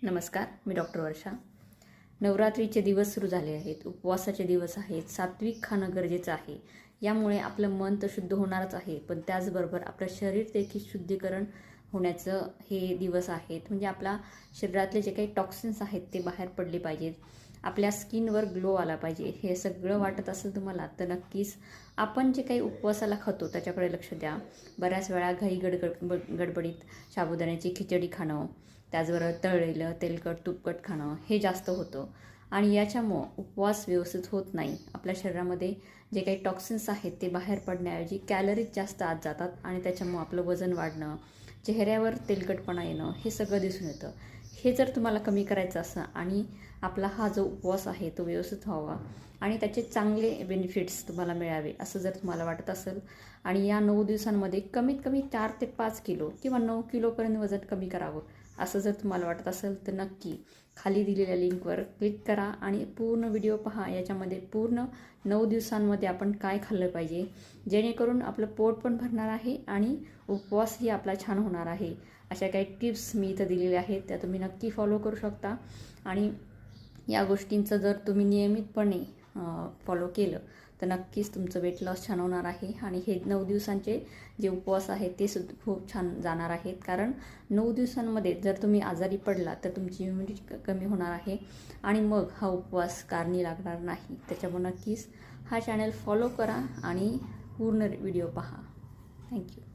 नमस्कार, मी डॉक्टर वर्षा. नवरात्रीचे दिवस सुरू झाले आहेत, उपवासाचे दिवस आहेत. सात्विक खाणं गरजेचं आहे. यामुळे आपलं मन तर शुद्ध होणारच आहे, पण त्याचबरोबर आपलं शरीर देखील शुद्धीकरण होण्याचं हे दिवस आहेत. म्हणजे आपल्या शरीरातले जे काही टॉक्सिन्स आहेत ते बाहेर पडले पाहिजेत. आपल्या स्किनवर ग्लो आला पाहिजे. हे सगळं वाटत असेल तुम्हाला तर नक्कीच आपण जे काही उपवासाला खातो त्याच्याकडे लक्ष द्या. बऱ्याच वेळा घाई गडबडीत साबुदाण्याची खिचडी खाणं, त्याचबरोबर तळलेलं तेलकट तुपकट खाणं हे जास्त होतं आणि याच्यामुळं उपवास व्यवस्थित होत नाही. आपल्या शरीरामध्ये जे काही टॉक्सिन्स आहेत ते बाहेर पडण्याऐवजी कॅलरीज जास्त आत जातात आणि त्याच्यामुळं आपलं वजन वाढणं, चेहऱ्यावर तेलकटपणा येणं हे सगळं दिसून येतं. हे जर तुम्हाला कमी करायचं असं आणि आपला हा जो उपवास आहे तो व्यवस्थित व्हावा आणि त्याचे चांगले बेनिफिट्स तुम्हाला मिळावे असं जर तुम्हाला वाटत असेल आणि या 9 दिवसांमध्ये कमीत कमी 4 ते 5 किलो किंवा 9 किलोपर्यंत वजन कमी करावं असं जर तुम्हाला वाटत असेल तर नक्की खाली दिलेल्या लिंकवर क्लिक करा आणि पूर्ण व्हिडिओ पहा. याच्यामध्ये पूर्ण 9 दिवसांमध्ये आपण काय खाल्लं पाहिजे जेणेकरून आपलं पोट पण भरणार आहे आणि उपवासही आपला छान होणार आहे. अशा काही टिप्स मी इथं दिलेल्या आहेत, त्या तुम्ही नक्की फॉलो करू शकता आणि या गोष्टींचं जर तुम्ही नियमितपणे फॉलो केलं तर नक्कीच तुमचं वेट लॉस छान होणार आहे आणि हे 9 दिवसांचे जे उपवास आहेत ते सुद्धा खूप छान जाणार आहेत. कारण 9 दिवसांमध्ये जर तुम्ही आजारी पडला तर तुमची इम्युनिटी कमी होणार आहे आणि मग हा उपवास कारणी लागणार नाही. त्याच्यामुळे नक्कीच हा चॅनल फॉलो करा आणि पूर्ण व्हिडिओ पहा. थँक्यू.